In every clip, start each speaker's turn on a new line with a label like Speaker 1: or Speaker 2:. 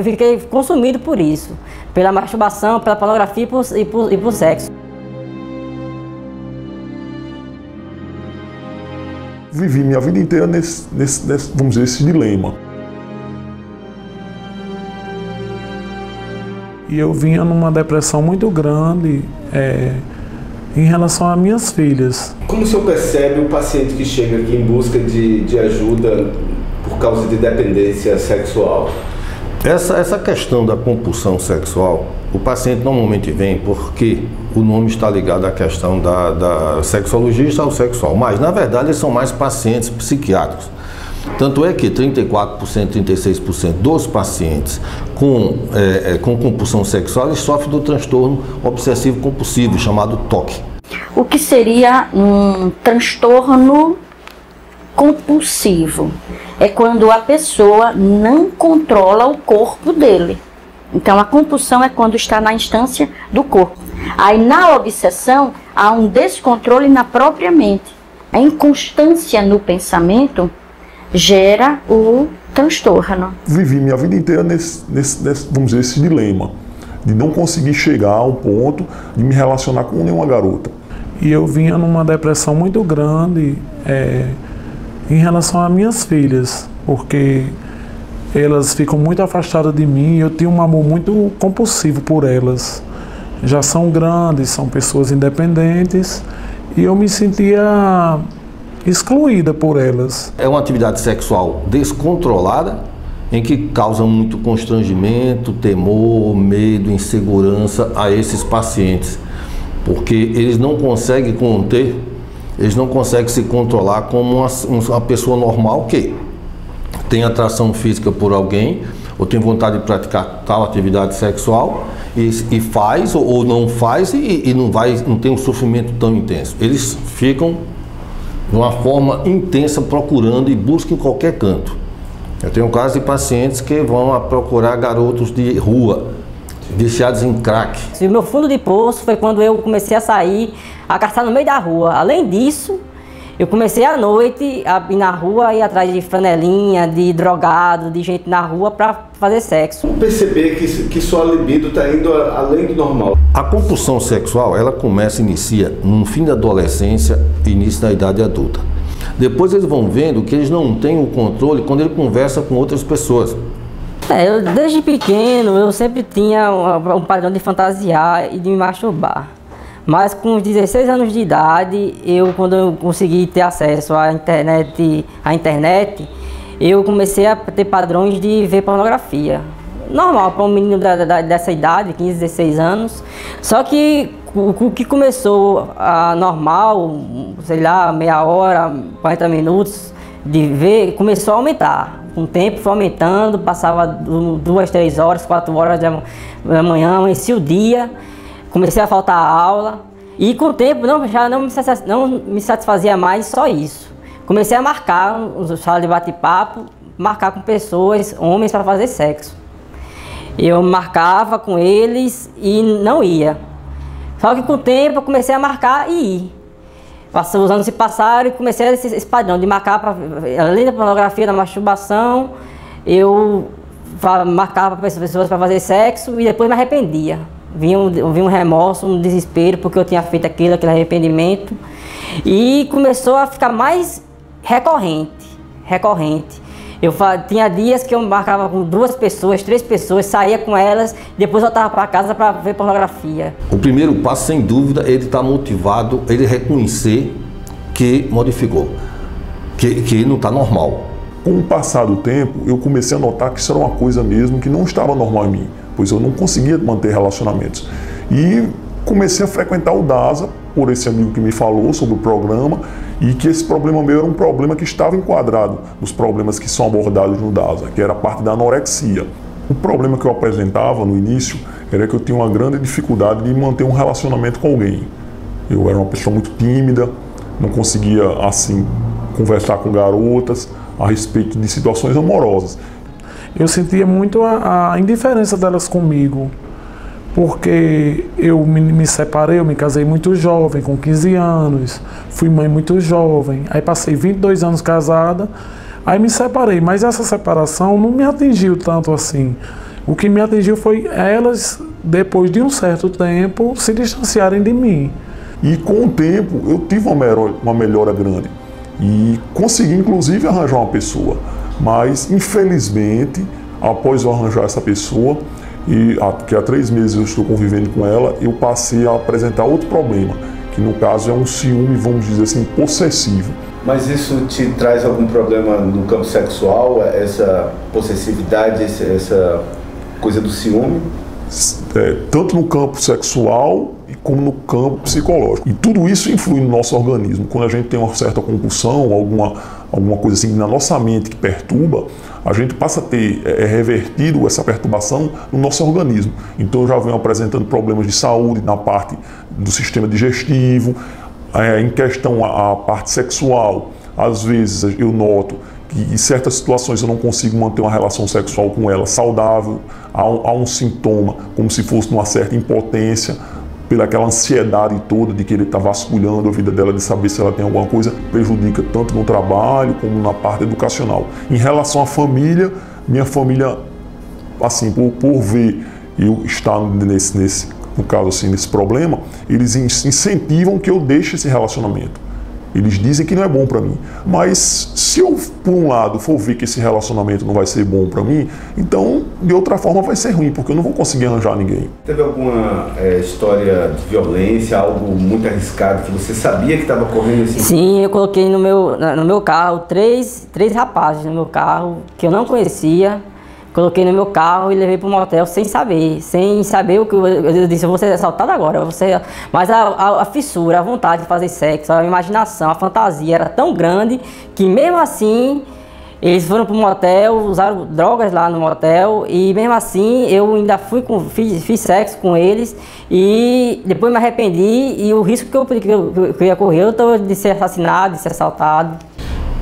Speaker 1: fiquei consumido por isso, pela masturbação, pela pornografia e por sexo.
Speaker 2: Vivi minha vida inteira nesse vamos dizer, esse dilema.
Speaker 3: E eu vinha numa depressão muito grande em relação às minhas filhas.
Speaker 4: Como o senhor percebe o paciente que chega aqui em busca de ajuda por causa de dependência sexual?
Speaker 5: Essa questão da compulsão sexual, o paciente normalmente vem porque o nome está ligado à questão da sexologista ao sexual, mas na verdade eles são mais pacientes psiquiátricos. Tanto é que 34%, 36% dos pacientes com compulsão sexual eles sofrem do transtorno obsessivo compulsivo, chamado TOC.
Speaker 6: O que seria um transtorno compulsivo? É quando a pessoa não controla o corpo dele. Então a compulsão é quando está na instância do corpo. Aí na obsessão há um descontrole na própria mente. A inconstância no pensamento gera o transtorno.
Speaker 2: Vivi minha vida inteira nesse vamos dizer, esse dilema de não conseguir chegar ao ponto de me relacionar com nenhuma garota.
Speaker 3: E eu vinha numa depressão muito grande em relação às minhas filhas, porque elas ficam muito afastadas de mim e eu tenho um amor muito compulsivo por elas. Já são grandes, são pessoas independentes e eu me sentia excluída por elas. É
Speaker 5: uma atividade sexual descontrolada, em que causa muito constrangimento, temor, medo, insegurança a esses pacientes, porque eles não conseguem conter, eles não conseguem se controlar como uma pessoa normal que tem atração física por alguém, ou tem vontade de praticar tal atividade sexual, e faz ou não faz e não tem um sofrimento tão intenso. Eles ficam de uma forma intensa procurando e buscam em qualquer canto. Eu tenho casos de pacientes que vão a procurar garotos de rua, viciados em crack.
Speaker 1: O meu fundo de poço foi quando eu comecei a sair, a caçar no meio da rua. Além disso, eu comecei à noite a ir na rua, ir atrás de flanelinha, de drogado, de gente na rua para fazer sexo.
Speaker 4: Perceber que sua libido está indo além do normal.
Speaker 5: A compulsão sexual, ela inicia no fim da adolescência e início da idade adulta. Depois eles vão vendo que eles não têm o controle quando ele conversa com outras pessoas.
Speaker 1: Desde pequeno eu sempre tinha um padrão de fantasiar e de me masturbar. Mas com os 16 anos de idade, quando eu consegui ter acesso à internet, eu comecei a ter padrões de ver pornografia. Normal para um menino dessa idade, 15, 16 anos. Só que o que começou normal, sei lá, meia hora, 40 minutos de ver, começou a aumentar. Com o tempo foi aumentando, passava 2, 3 horas, 4 horas da manhã, amanhecia o dia. Comecei a faltar a aula e com o tempo já não me satisfazia mais só isso. Comecei a marcar uns salas de bate-papo, marcar com pessoas, homens, para fazer sexo. Eu marcava com eles e não ia. Só que com o tempo eu comecei a marcar e ir. Os anos se passaram e comecei esse padrão de marcar, além da pornografia, da masturbação, eu marcava pessoas para fazer sexo e depois me arrependia. Vinha um remorso, um desespero, porque eu tinha feito aquele arrependimento. E começou a ficar mais recorrente. Tinha dias que eu marcava com 2 pessoas, 3 pessoas, saía com elas, depois voltava para casa para ver pornografia.
Speaker 5: O primeiro passo, sem dúvida, ele está motivado, ele reconhecer que modificou, que não está normal.
Speaker 2: Com o passar do tempo, eu comecei a notar que isso era uma coisa mesmo que não estava normal em mim, pois eu não conseguia manter relacionamentos. E comecei a frequentar o DASA, por esse amigo que me falou sobre o programa, e que esse problema meu era um problema que estava enquadrado nos problemas que são abordados no DASA, que era a parte da anorexia. O problema que eu apresentava no início era que eu tinha uma grande dificuldade de manter um relacionamento com alguém. Eu era uma pessoa muito tímida, não conseguia, assim, conversar com garotas a respeito de situações amorosas.
Speaker 3: Eu sentia muito a indiferença delas comigo, porque eu me separei, eu me casei muito jovem, com 15 anos, fui mãe muito jovem, aí passei 22 anos casada, aí me separei, mas essa separação não me atingiu tanto assim. O que me atingiu foi elas, depois de um certo tempo, se distanciarem de mim.
Speaker 2: E com o tempo eu tive uma melhora grande e consegui inclusive arranjar uma pessoa, mas infelizmente após eu arranjar essa pessoa, que há 3 meses eu estou convivendo com ela, eu passei a apresentar outro problema, que no caso é um ciúme, vamos dizer assim, possessivo.
Speaker 4: Mas isso te traz algum problema no campo sexual, essa possessividade, essa coisa do ciúme?
Speaker 2: Tanto no campo sexual como no campo psicológico. E tudo isso influi no nosso organismo. Quando a gente tem uma certa compulsão, alguma coisa assim na nossa mente que perturba, a gente passa a ter revertido essa perturbação no nosso organismo. Então eu já venho apresentando problemas de saúde na parte do sistema digestivo, em questão a parte sexual. Às vezes eu noto que em certas situações eu não consigo manter uma relação sexual com ela saudável, há um sintoma como se fosse uma certa impotência, pelaquela ansiedade toda de querer estar vasculhando a vida dela, de saber se ela tem alguma coisa, prejudica tanto no trabalho como na parte educacional. Em relação à família, minha família, assim, por ver eu estar no caso assim, nesse problema, eles incentivam que eu deixe esse relacionamento. Eles dizem que não é bom para mim, mas se eu, por um lado, for ver que esse relacionamento não vai ser bom para mim, então, de outra forma, vai ser ruim, porque eu não vou conseguir arranjar ninguém.
Speaker 4: Teve alguma história de violência, algo muito arriscado, que você sabia que estava correndo assim?
Speaker 1: Sim, eu coloquei no meu carro três rapazes no meu carro, que eu não conhecia. Coloquei no meu carro e levei para o motel sem saber o que eu disse, eu vou ser assaltado agora. Mas a fissura, a vontade de fazer sexo, a imaginação, a fantasia era tão grande que mesmo assim eles foram para o motel, usaram drogas lá no motel e mesmo assim eu ainda fiz sexo com eles e depois me arrependi e o risco que eu ia correr de ser assassinado, de ser assaltado.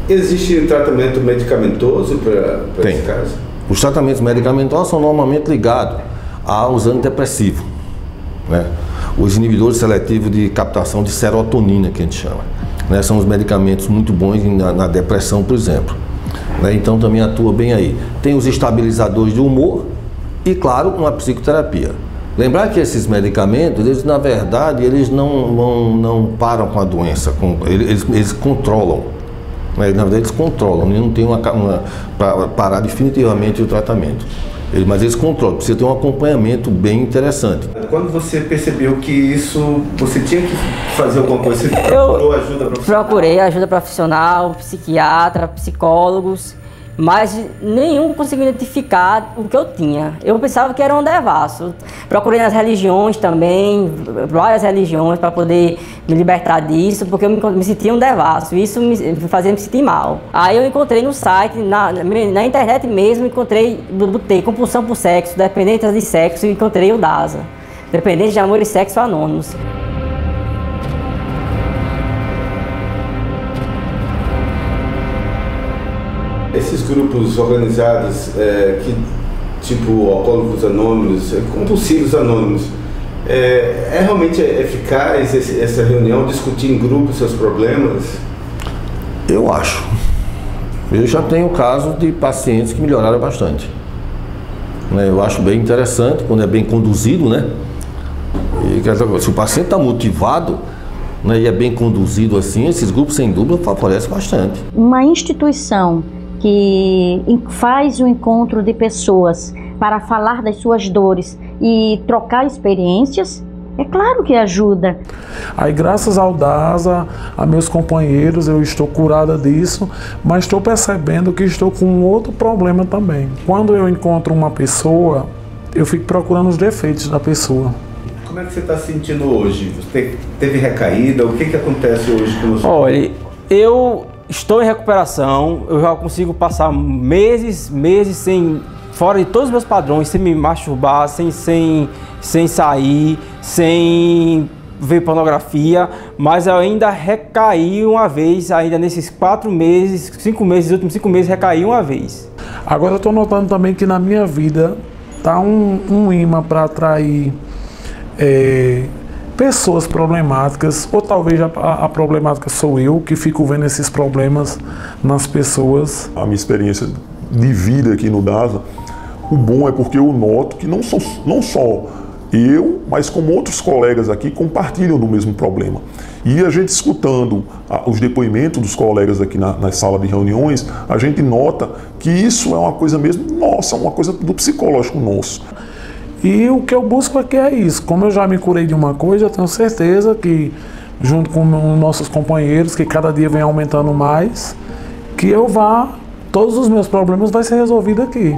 Speaker 4: Existe tratamento medicamentoso para esse caso?
Speaker 5: Os tratamentos medicamentosos são normalmente ligados aos antidepressivos, né? Os inibidores seletivos de captação de serotonina, que a gente chama, né? São os medicamentos muito bons na depressão, por exemplo, né? Então também atua bem aí. Tem os estabilizadores de humor e, claro, uma psicoterapia. Lembrar que esses medicamentos, eles na verdade, eles não param com a doença, eles controlam. Na verdade eles controlam, não tem para parar definitivamente o tratamento. Mas eles controlam, precisa ter um acompanhamento bem interessante.
Speaker 4: Quando você percebeu que isso, você tinha que fazer alguma coisa, você procurou ajuda profissional?
Speaker 1: Procurei ajuda profissional, psiquiatra, psicólogos, mas nenhum conseguiu identificar o que eu tinha. Eu pensava que era um devasso. Procurei nas religiões também, várias religiões, para poder me libertar disso, porque eu me sentia um devasso. Isso me fazia me sentir mal. Aí eu encontrei no site, na internet mesmo, botei compulsão por sexo, dependentes de sexo, e encontrei o DASA, Dependentes de Amor e Sexo Anônimos.
Speaker 4: Esses grupos organizados, tipo Alcoólicos Anônimos, Compulsivos Anônimos, é realmente eficaz essa reunião, discutir em grupo seus problemas?
Speaker 5: Eu acho. Eu já tenho casos de pacientes que melhoraram bastante. Eu acho bem interessante quando é bem conduzido, né? E, se o paciente está motivado, né, e é bem conduzido assim, esses grupos sem dúvida favorecem bastante.
Speaker 6: Uma instituição que faz o encontro de pessoas para falar das suas dores e trocar experiências, é claro que ajuda.
Speaker 3: Aí, graças ao DASA, a meus companheiros, eu estou curada disso, mas estou percebendo que estou com um outro problema também. Quando eu encontro uma pessoa, eu fico procurando os defeitos da pessoa.
Speaker 4: Como é que você está se sentindo hoje? Você teve recaída? O que acontece hoje com você?
Speaker 7: Olha, eu estou em recuperação, eu já consigo passar meses fora de todos os meus padrões, sem me masturbar, sem sair, sem ver pornografia, mas eu ainda recaí uma vez, ainda nesses 4 meses, 5 meses, os últimos 5 meses recaí uma vez.
Speaker 3: Agora eu estou notando também que na minha vida está um imã para atrair pessoas problemáticas, ou talvez a problemática sou eu, que fico vendo esses problemas nas pessoas.
Speaker 2: A minha experiência de vida aqui no DASA O bom é porque eu noto que não só eu, mas como outros colegas aqui compartilham do mesmo problema. E a gente escutando os depoimentos dos colegas aqui na sala de reuniões, a gente nota que isso é uma coisa mesmo nossa, uma coisa do psicológico nosso.
Speaker 3: E o que eu busco aqui é isso. Como eu já me curei de uma coisa, eu tenho certeza que, junto com nossos companheiros, que cada dia vem aumentando mais, que todos os meus problemas vão ser resolvidos aqui.